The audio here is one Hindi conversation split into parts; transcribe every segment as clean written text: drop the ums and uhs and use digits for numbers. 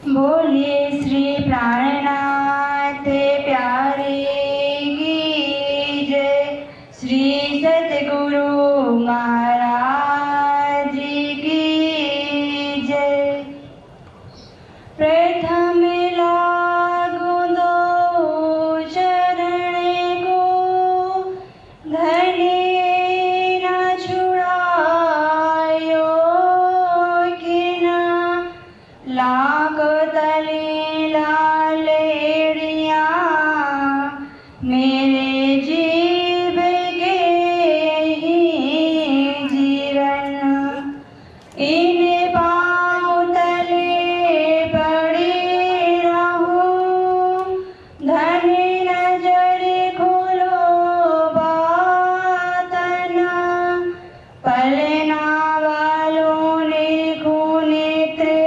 बोलिए श्री प्राणनाथ प्यारे की जय। श्री सतगुरु महाराज की जय। प्रथम लागू दो चरण को, धने न छुड़ायो कि न लाख तले लालेड़िया। मेरे जीव के ही जीवन, इन पाँव तले पड़ी रहूं। धनी नजर खोलो बातना, पलना वालों ने नेत्रे।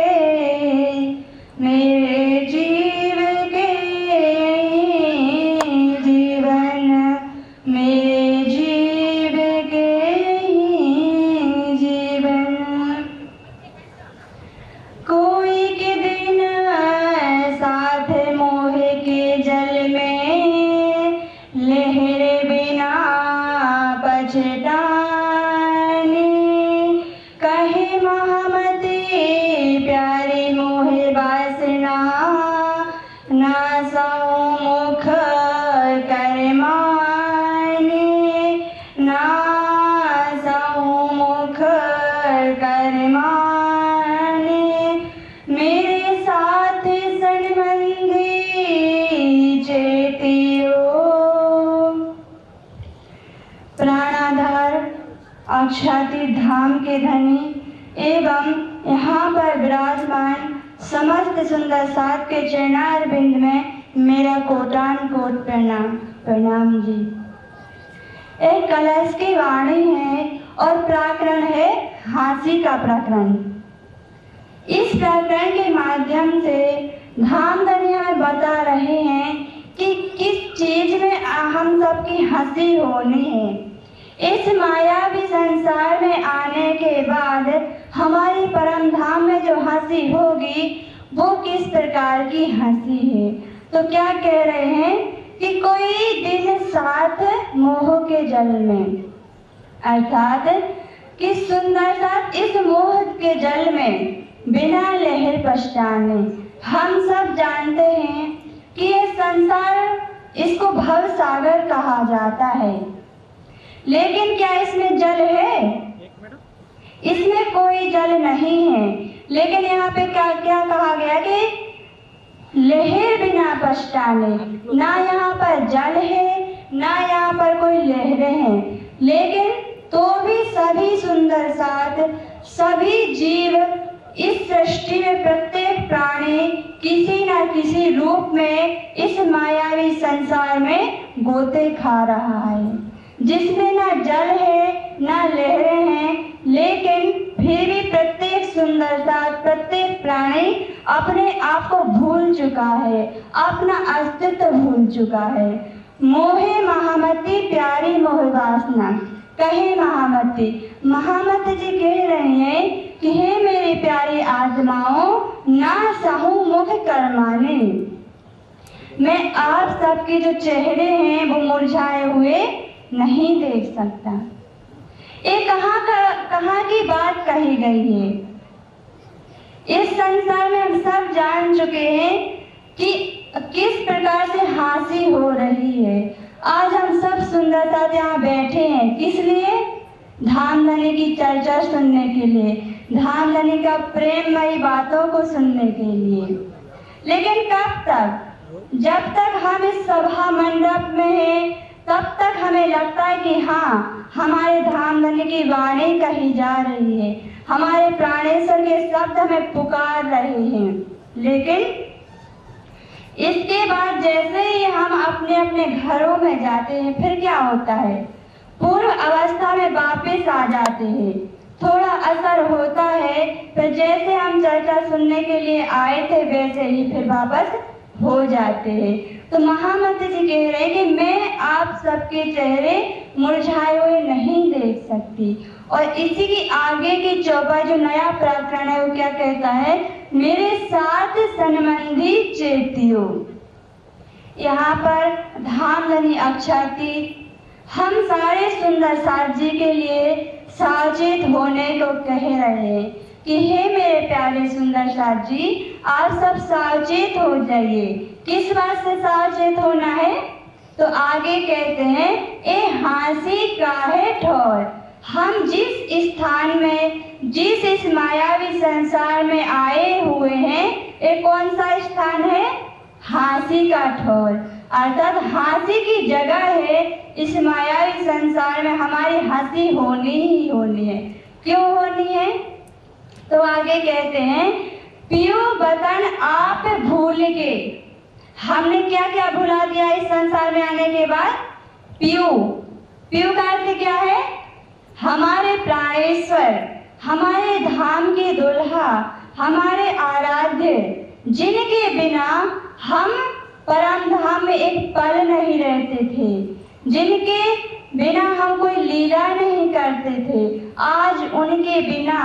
मेरे जीव के जीवन, मेरे जीव के जीवन। कोई के दिन साथ मोहे के जल में, लहरे बिना पछताने। कहे महामती प्यारी मोहे वासना, ना सौ मुख कर माने। ना सौ मुख कर माने। मेरे साथ संबंधी चेतियो। प्राणाधार अक्षातीत धाम के धनी एवं यहाँ पर विराजमान समस्त सुंदर साथ के चरणार बिंद में मेरा कोटान कोट प्रणाम। प्रणाम जी। एक कलश की वाणी है और प्रकरण है हांसी का प्रकरण। इस प्रकरण के माध्यम से धाम धनिया बता रहे हैं कि किस चीज में हम सबकी हंसी होनी है। इस मायावी संसार में आने के बाद हमारी परम धाम में जो हंसी होगी वो किस प्रकार की हंसी है। तो क्या कह रहे हैं कि कोई दिन साथ मोह के जल में, अर्थात किस सुंदर साथ इस मोह के जल में बिना लहर पछताने। हम सब जानते हैं कि ये संसार, इसको भव सागर कहा जाता है, लेकिन क्या इसमें जल है? इसमें कोई जल नहीं है। लेकिन यहाँ पे क्या क्या कहा गया कि लहर बिना पछताने। ना यहाँ पर जल है, ना यहाँ पर कोई लहरें हैं, लेकिन तो भी सभी सुंदर साथ, सभी जीव इस सृष्टि में प्रत्येक प्राणी किसी न किसी रूप में इस मायावी संसार में गोते खा रहा है, जिसमें ना जल है ना लहरें हैं, लेकिन फिर भी प्रत्येक सुंदर साथ, प्रत्येक प्राणी अपने आप को भूल चुका है, अपना अस्तित्व भूल चुका है। मोहे महामती प्यारी मोह वासना। कहे महामती, महामती जी कह रहे हैं कि हे मेरी प्यारी आत्माओं, ना सहू मुख कर माने। मैं आप सबके जो चेहरे हैं वो मुरझाए हुए नहीं देख सकता। ये कहाँ की बात कही गई है? इस संसार में हम सब जान चुके हैं कि किस प्रकार से हंसी हो रही है। आज हम सब सुंदरता यहाँ बैठे हैं, किस लिए? धामधनी की चर्चा सुनने के लिए, धामधनी का प्रेममयी बातों को सुनने के लिए। लेकिन कब तक? जब तक हम इस सभा मंडप में हैं, तब तक हमें लगता है कि हाँ, हमारे धामधनी की वाणी कही जा रही है, हमारे प्राणेश्वर के शब्द हमें पुकार रहे हैं। लेकिन इसके बाद जैसे ही हम अपने अपने घरों में जाते हैं, फिर क्या होता है? पूर्व अवस्था में वापस आ जाते हैं, थोड़ा असर होता है, फिर जैसे हम चर्चा सुनने के लिए आए थे वैसे ही फिर वापस हो जाते हैं। तो महामती जी कह रहे हैं कि मैं आप सबके चेहरे मुरझाए हुए नहीं देख सकती। और इसी की आगे की चौपाई जो नया प्रकरण है वो क्या कहता है? मेरे साथ सन चेतियो। यहाँ पर धामधनी अक्षातीत हम सारे सुंदर साथ जी के लिए सावचेत होने को कह रहे हैं कि हे मेरे प्यारे सुंदर साथ जी, आप सब सावचेत हो जाइए। किस बात से सावचेत होना है? तो आगे कहते हैं, ए हाँसी काहे ठोर। हम जिस स्थान में, जिस इस मायावी संसार में आए हुए हैं, ये कौन सा स्थान है? हाँसी का ठोर, अर्थात हाँसी की जगह है। इस मायावी संसार में हमारी हंसी होनी ही होनी है। क्यों होनी है? तो आगे कहते हैं, पियो बतन आप भूल के। हमने क्या क्या भुला दिया इस संसार में आने के बाद? पियो। पियो का अर्थ क्या है? हमारे प्राणेश्वर, हमारे धाम के दुल्हा, हमारे आराध्य, जिनके बिना हम परम धाम में एक पल नहीं रहते थे, जिनके बिना हम कोई लीला नहीं करते थे, आज उनके बिना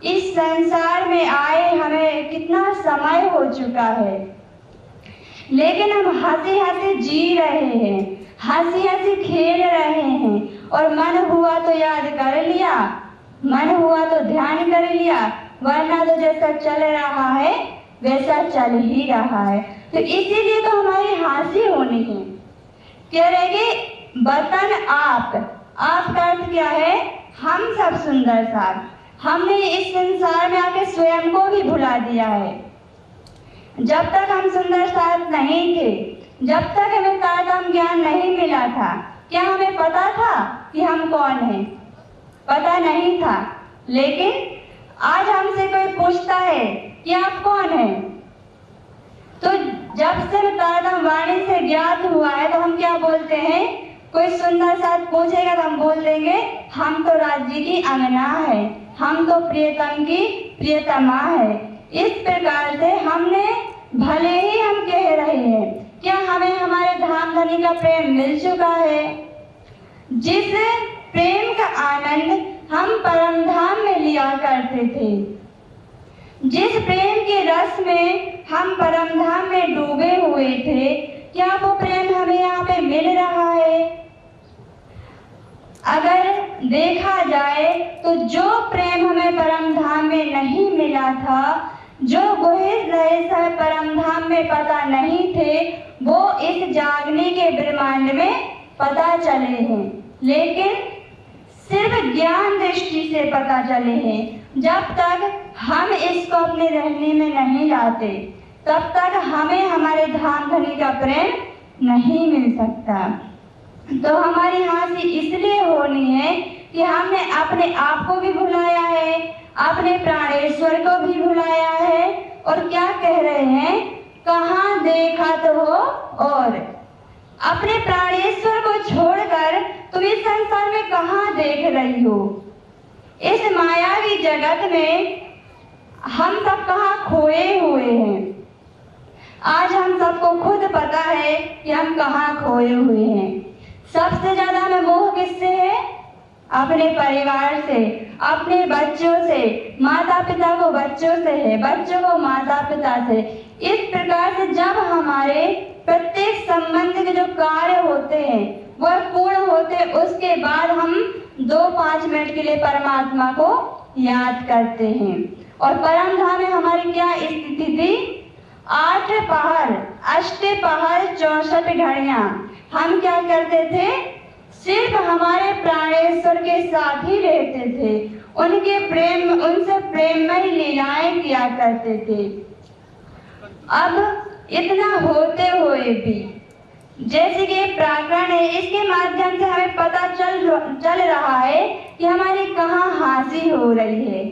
इस संसार में आए हमें कितना समय हो चुका है, लेकिन हम हंसी हंसी जी रहे हैं, हंसी हंसी खेल रहे हैं, और मन हुआ तो याद कर लिया, मन हुआ तो ध्यान कर लिया, वरना तो जैसा चल रहा है वैसा चल ही रहा है। तो इसीलिए तो हमारी हंसी होनी है। कह रहे कि बतन आप का अर्थ क्या है? हम सब सुंदर साथ। हमने इस संसार में आके स्वयं को भी भुला दिया है। जब तक हम सुंदर साथ नहीं थे, जब तक हमें तारतम्य ज्ञान नहीं मिला था, क्या हमें पता था कि हम कौन हैं? पता नहीं था। लेकिन आज हमसे कोई पूछता है कि आप कौन हैं, तो जब से तारतम्य वाणी से ज्ञात हुआ है तो हम क्या बोलते हैं? कोई सुंदर साथ पूछेगा तो हम बोल देंगे, हम तो राज्य की अंगना है, हम तो प्रियतम की प्रियतमा है। इस प्रकार से हमने, भले ही हम कह रहे हैं, क्या हमें हमारे धामधनी का प्रेम मिल चुका है? जिस प्रेम का आनंद हम परम धाम में लिया करते थे, जिस प्रेम के रस में हम परम धाम में डूबे हुए थे, क्या वो प्रेम हमें यहाँ पे मिल रहा है? अगर देखा जाए तो जो प्रेम हमें परम धाम में नहीं मिला था, जो गुहित रहस्य परम धाम में पता नहीं थे, वो इस जागने के ब्रह्मांड में पता चले हैं, लेकिन सिर्फ ज्ञान दृष्टि से पता चले हैं। जब तक हम इसको अपने रहने में नहीं लाते, तब तक हमें हमारे धामधनी का प्रेम नहीं मिल सकता। तो हमारी हंसी इसलिए होनी है कि हमने अपने आप को भी भुलाया है, अपने प्राणेश्वर को भी भुलाया है, और क्या कह रहे हैं? कहाँ देखा तो हो, और अपने प्राणेश्वर को छोड़कर तुम इस संसार में कहाँ देख रही हो? इस मायावी जगत में हम सब कहाँ खोए हुए हैं। आज हम सबको खुद पता है कि हम कहाँ खोए हुए हैं। सबसे ज्यादा हमें मोह किससे है? अपने परिवार से, अपने बच्चों से। माता पिता को बच्चों से है, बच्चों को माता पिता से। इस प्रकार से जब हमारे प्रत्येक संबंध के जो कार्य होते हैं वह पूर्ण होते, उसके बाद हम 2-5 मिनट के लिए परमात्मा को याद करते हैं। और परम धाम में हमारी क्या स्थिति थी? 8 पहर, अष्टपहर 64 घड़ियां हम क्या करते थे? सिर्फ हमारे प्राणेश्वर के साथ ही रहते थे, उनके प्रेम, उनसे प्रेममय लीलाएं किया करते थे। अब इतना होते हुए भी, जैसे कि प्राकरण है, इसके माध्यम से हमें पता चल रहा है कि हमारी कहाँ हंसी हो रही है,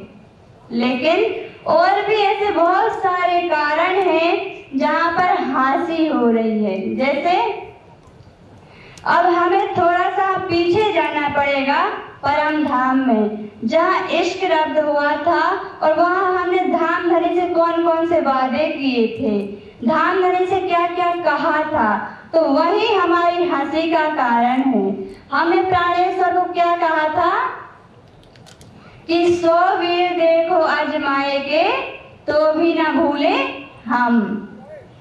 लेकिन और भी ऐसे बहुत सारे कारण हैं जहाँ पर हंसी हो रही है। जैसे अब हमें थोड़ा सा पीछे जाना पड़ेगा परम धाम में, जहाँ इश्क रब्द हुआ था, और वहाँ हमने धामधनी से कौन कौन से वादे किए थे, धामधनी से क्या क्या कहा था, तो वही हमारी हंसी का कारण है। हमने प्राणेश्वर को क्या कहा था कि 100 वीर देखो आजमाए के, तो भी ना भूले हम।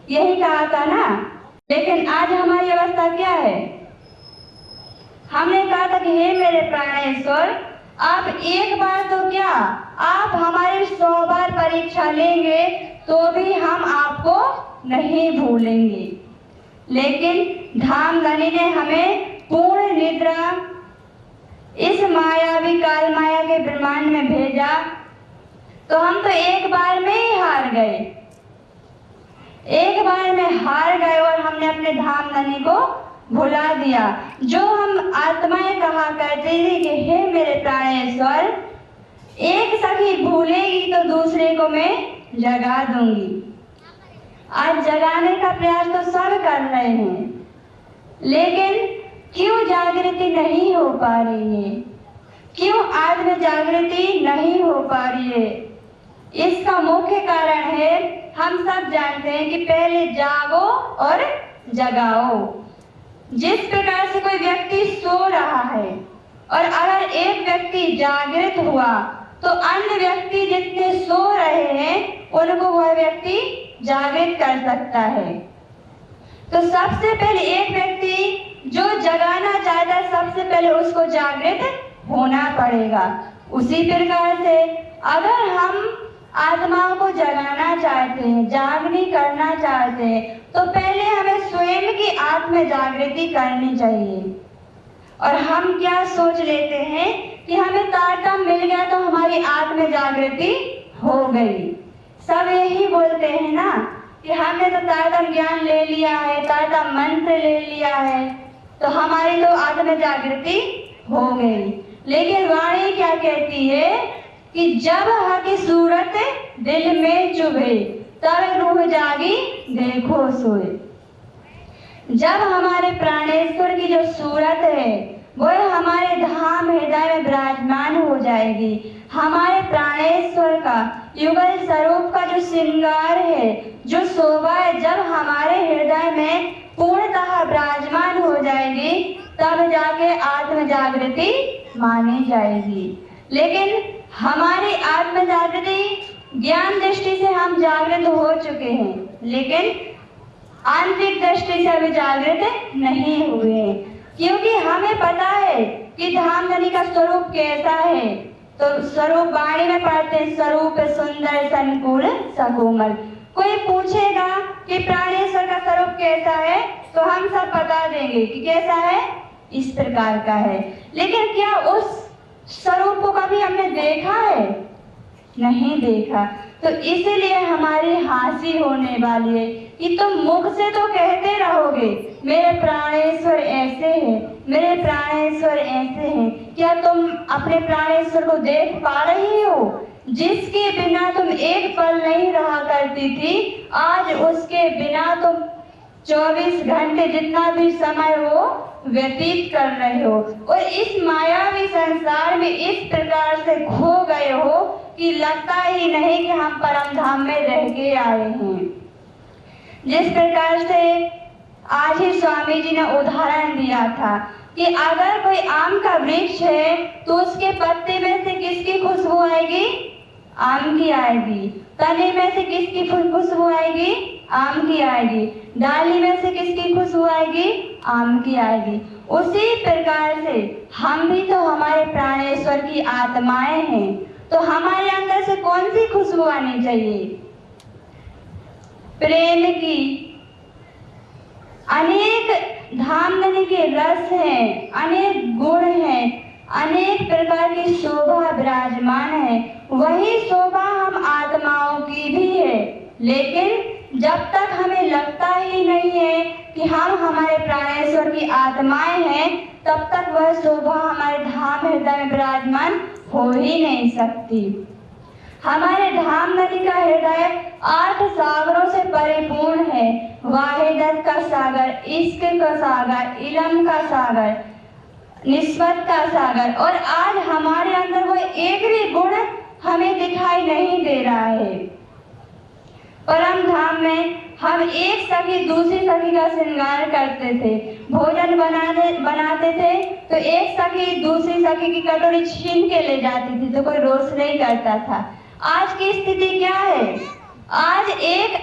यही कहा था ना। लेकिन आज हमारी अवस्था क्या है? हमने कहा था कि हे मेरे प्राणेश्वर, आप एक बार तो क्या, आप हमारी 100 बार परीक्षा लेंगे तो भी हम आपको नहीं भूलेंगे। लेकिन धामधनी ने हमें पूर्ण निद्रा इस मायावी काल माया के ब्रह्मांड में भेजा, तो हम तो एक बार में ही हार गए। एक बार में हार गए और हमने अपने धामधनी को भुला दिया। जो हम आत्माएं कहा करते थे कि हे मेरे प्राणेश्वर, एक सखी भूलेगी तो दूसरे को मैं जगा दूंगी। आज जगाने का प्रयास तो सब कर रहे हैं, लेकिन क्यों जागृति नहीं हो पा रही है? क्यों आत्म जागृति नहीं हो पा रही है? इसका मुख्य कारण है, हम सब जानते हैं कि पहले जागो और जगाओ। जिस प्रकार से कोई व्यक्ति सो रहा है और अगर एक व्यक्ति जागृत हुआ तो अन्य व्यक्ति जितने सो रहे हैं उनको वह व्यक्ति जागृत कर सकता है। तो सबसे पहले एक व्यक्ति जो जगाना चाहता है, सबसे पहले उसको जागृत होना पड़ेगा। उसी प्रकार से अगर हम आत्माओं को जगाना चाहते हैं, जागनी करना चाहते हैं, तो पहले हमें स्वयं की आत्म जागृति करनी चाहिए। और हम क्या सोच लेते हैं कि हमें तारतम मिल गया तो हमारी आत्म जागृति हो गई। सब यही बोलते हैं ना कि हमने तो तारतम ज्ञान ले लिया है, तारतम मंत्र ले लिया है, तो हमारी तो आत्म जागृति हो गई। लेकिन वाणी क्या कहती है कि जब हकी सूरत दिल में चुभे तब रूह जागी देखो सोए। जब हमारे प्राणेश्वर की जो सूरत है वो हमारे धाम हृदय में विराजमान हो जाएगी, हमारे प्राणेश्वर का युगल स्वरूप का जो श्रृंगार है, जो शोभा है, जब हमारे हृदय में पूर्णतः विराजमान हो जाएगी, तब जाके आत्म जागृति मानी जाएगी। लेकिन हमारी आत्म जागृति ज्ञान दृष्टि से हम जागृत हो चुके हैं, लेकिन आंतरिक दृष्टि से अभी जागृत नहीं हुए, क्योंकि हमें पता है कि धामधनी का स्वरूप कैसा है। तो स्वरूप वाणी में पढ़ते हैं, स्वरूप सुंदर संकुल सकोमल। कोई पूछेगा कि प्राणेश्वर का स्वरूप कैसा है, तो हम सब बता देंगे कि कैसा है, इस प्रकार का है। लेकिन क्या उस स्वरूप को कभी हमने देखा है? नहीं देखा। तो इसीलिए हमारी हंसी होने वाली है कि तुम मुख से तो कहते रहोगे मेरे प्राणेश्वर ऐसे हैं, मेरे प्राणेश्वर ऐसे हैं, क्या तुम अपने प्राणेश्वर को देख पा रही हो? जिसके बिना तुम एक पल नहीं रहा करती थी, आज उसके बिना तुम 24 घंटे जितना भी समय हो व्यतीत कर रहे हो, और इस मायावी संसार में इस प्रकार से खो गए हो कि लगता ही नहीं कि हम परम धाम में रह के आए हैं। जिस प्रकार से आज ही स्वामी जी ने उदाहरण दिया था कि अगर कोई आम का वृक्ष है तो उसके पत्ते में से किसकी खुशबू आएगी? आम की आएगी। तने में से किसकी खुशबू आएगी? आम की आएगी। डाली में से किसकी खुशबू आएगी? आम की आएगी। उसी प्रकार से हम भी तो हमारे प्राणेश्वर की आत्माएं हैं, तो हमारे अंदर से कौन सी खुशबू आनी चाहिए? प्रेम की। अनेक धामधनी के रस हैं, अनेक गुण हैं, अनेक प्रकार की शोभा विराजमान है। वही शोभा हम आत्माओं की भी है, लेकिन जब तक हमें लगता ही नहीं है कि हम हमारे प्राणेश्वर की आत्माएं हैं, तब तक वह शोभा हमारे धाम हृदय में विराजमान हो ही नहीं सकती। हमारे धामधनी का हृदय 8 सागरों से परिपूर्ण है। वाहिदत का सागर, इश्क का सागर, इल्म का सागर, निस्बत का सागर, और आज हमारे अंदर वो एक भी गुण हमें दिखाई नहीं दे रहा है। परम धाम में हम एक सखी दूसरी सखी का श्रृंगार करते थे, भोजन बनाते थे तो एक सखी दूसरी सखी की कटोरी छीन के ले जाती थी, तो कोई रोष नहीं करता था। आज की स्थिति क्या है? आज एक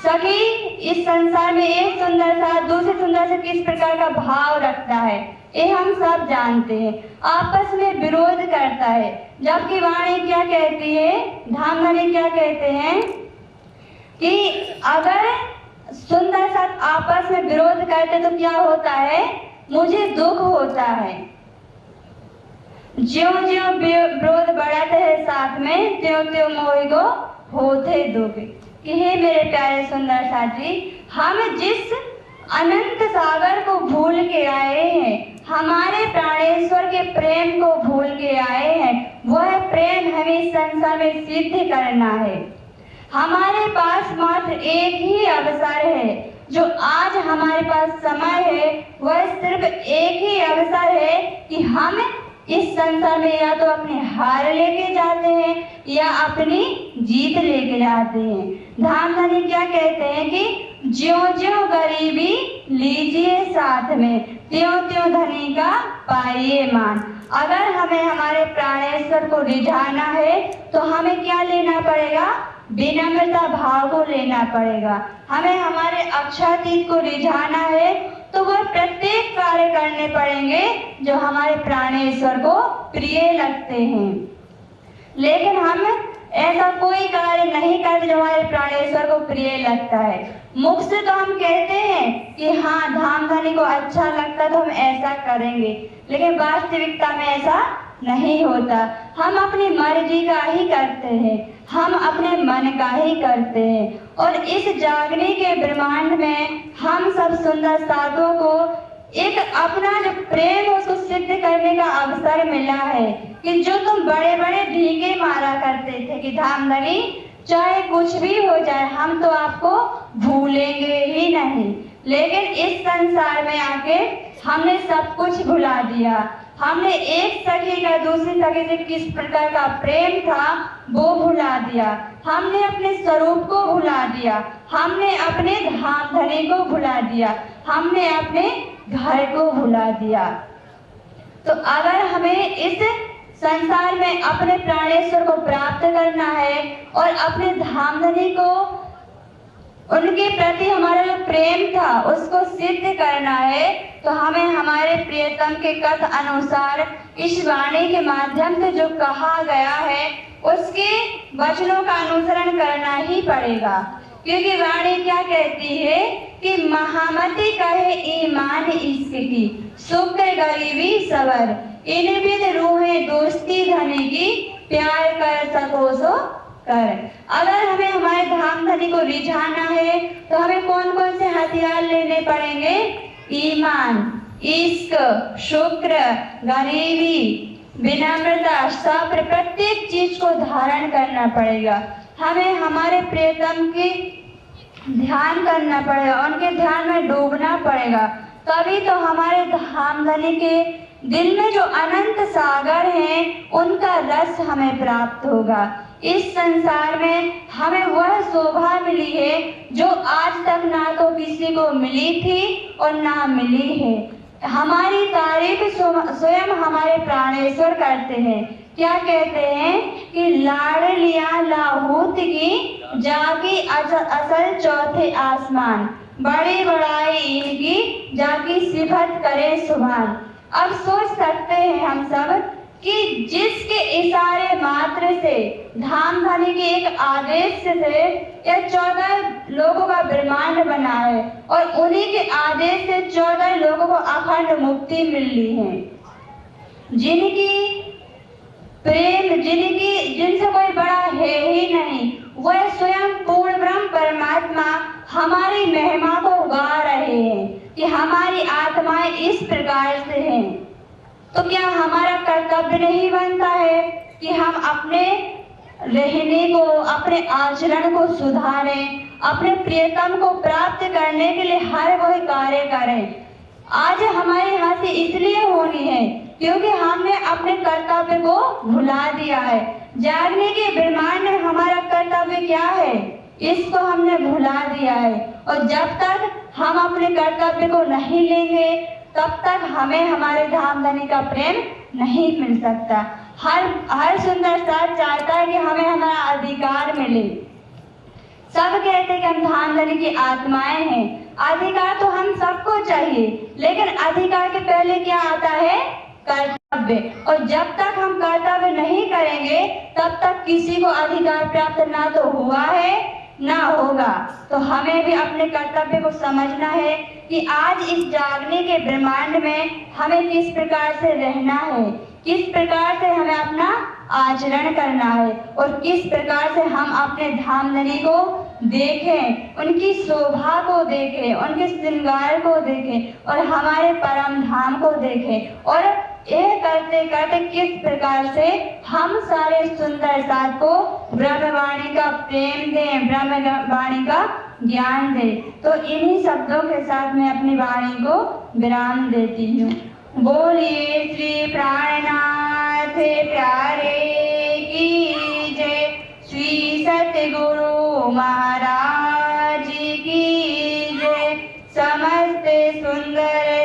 सखी इस संसार में एक सुंदर सा दूसरे सुंदर से किस प्रकार का भाव रखता है, ये हम सब जानते हैं। आपस में विरोध करता है, जबकि वाणी क्या कहती है, धामधनी क्या कहते हैं कि अगर सुंदर सा आपस में विरोध करते तो क्या होता है, मुझे दुख होता है। ज्यों ज्यों विरोध बढ़त है साथ में, त्यों त्यों मोहि को होते दुख। कि हे मेरे प्यारे सुंदर साथी, हम जिस अनंत सागर को भूल के आए हैं, हमारे प्राणेश्वर के प्रेम को भूल के आए हैं, वह प्रेम हमें इस संसार में सिद्ध करना है। हमारे पास मात्र एक ही अवसर है, जो आज हमारे पास समय है, वह सिर्फ एक ही अवसर है कि हम इस संसार में या तो अपनी हार लेके जाते हैं या अपनी जीत लेके जाते हैं। धामधनी क्या कहते हैं कि ज्यों ज्यों गरीबी लीजिए साथ में, त्यों त्यों धनी का पाइए मान। अगर हमें हमारे प्राणेश्वर को रिझाना है तो हमें क्या लेना पड़ेगा, विनम्रता भाव को लेना पड़ेगा। हमें हमारे अक्षातीत को रिझाना है तो वह प्रत्येक कार्य करने पड़ेंगे जो हमारे प्राणेश्वर को प्रिय लगते हैं। लेकिन हम ऐसा कोई कार्य नहीं करते जो हमारे प्राणेश्वर को प्रिय लगता है। मुख से तो हम कहते हैं कि हाँ धामधनी को अच्छा लगता तो हम ऐसा करेंगे, लेकिन वास्तविकता में ऐसा नहीं होता। हम अपनी मर्जी का ही करते हैं, हम अपने मन का ही करते हैं। और इस जागने के ब्रह्मांड में हम सब सुंदर साधुओं को एक अपना जो प्रेम है उसको सिद्ध करने का अवसर मिला है कि जो तुम बड़े बड़े ढींगे मारा करते थे कि धामधनी चाहे कुछ भी हो जाए हम तो आपको भूलेंगे ही नहीं, लेकिन इस संसार में आके हमने सब कुछ भुला दिया। हमने एक सखी का दूसरी सखी से किस प्रकार का प्रेम था वो भुला दिया, हमने अपने स्वरूप को भुला दिया, हमने अपने धामधनी को भुला दिया, हमने अपने घर को भुला दिया। तो अगर हमें इस संसार में अपने प्राणेश्वर को प्राप्त करना है और अपने धामधनी को उनके प्रति हमारा जो प्रेम था उसको सिद्ध करना है, तो हमें हमारे प्रियतम के कथ अनुसार इस वाणी के माध्यम से जो कहा गया है उसके वचनों का अनुसरण करना ही पड़ेगा। क्योंकि वाणी क्या कहती है कि महामती कहे ईमान इश्क की, शुक्र गरीबी सबर, इन बिन रूहे दोस्ती धनी की, प्यार कर सको सो कर। अगर हमें हमारे धामधनी को रिझाना है तो हमें कौन कौन से हथियार लेने पड़ेंगे, ईमान, इश्क, शुक्र, गरीबी, विनम्रता, सब्र, प्रत्येक चीज को धारण करना पड़ेगा। हमें हमारे प्रियतम की ध्यान करना पड़ेगा, उनके ध्यान में डूबना पड़ेगा, तभी तो हमारे धामधनी के दिल में जो अनंत सागर हैं उनका रस हमें प्राप्त होगा। इस संसार में हमें वह शोभा मिली है जो आज तक ना तो किसी को मिली थी और ना मिली है। हमारी तारीफ स्वयं हमारे प्राणेश्वर करते हैं। क्या कहते हैं कि लाड़ लिया लाहूत की, जाकी असल चौथे आसमान, बड़ी बड़ाई इनकी, जाकी सिफत करे सुभान। अब सोच सकते हैं हम सब कि जिसके इशारे मात्र से धामधनी के एक आदेश से या 14 लोगों का ब्रह्मांड बना है और उन्हीं के आदेश से 14 लोगों को अखंड मुक्ति मिली है, जिनकी प्रेम जिनसे कोई बड़ा है ही नहीं, वह स्वयं पूर्ण ब्रह्म परमात्मा हमारी महिमा को गा रहे हैं कि हमारी आत्माएं इस प्रकार से हैं। तो क्या हमारा कर्तव्य नहीं बनता है कि हम अपने रहने को, अपने आचरण को सुधारें, अपने प्रियतम को प्राप्त करने के लिए हर वही कार्य करें। आज हमारी हंसी इसलिए होनी है क्योंकि हमने अपने कर्तव्य को भुला दिया है। जागने के ब्रह्मांड में हमारा कर्तव्य क्या है, इसको हमने भुला दिया है। और जब तक हम अपने कर्तव्य को नहीं लेंगे तब तक हमें हमारे धामधनी का प्रेम नहीं मिल सकता। हर सुंदर साथ चाहता है कि हमें हमारा अधिकार मिले। सब कहते हैं कि हम धाम धनी की आत्माएं हैं। अधिकार तो हम सबको चाहिए, लेकिन अधिकार के पहले क्या आता है? कर्तव्य। और जब तक हम कर्तव्य नहीं करेंगे तब तक किसी को अधिकार प्राप्त ना तो हुआ है ना होगा। तो हमें भी अपने कर्तव्य को समझना है कि आज इस जागने के ब्रह्मांड में हमें किस प्रकार से रहना है, किस प्रकार से हमें अपना आचरण करना है और किस प्रकार से हम अपने धामधनी को देखें, उनकी शोभा को देखें, उनके श्रृंगार को देखें और हमारे परम धाम को देखें। और यह करते करते किस प्रकार से हम सारे सुंदर साथ को ब्रह्मवाणी का प्रेम दें, ब्रह्मवाणी का ज्ञान दें। तो इन्हीं शब्दों के साथ मैं अपनी वाणी को विराम देती हूँ। बोलिए श्री प्राणनाथ प्यारे की जय, श्री सतगुरु महाराज की जय, समस्त सुंदर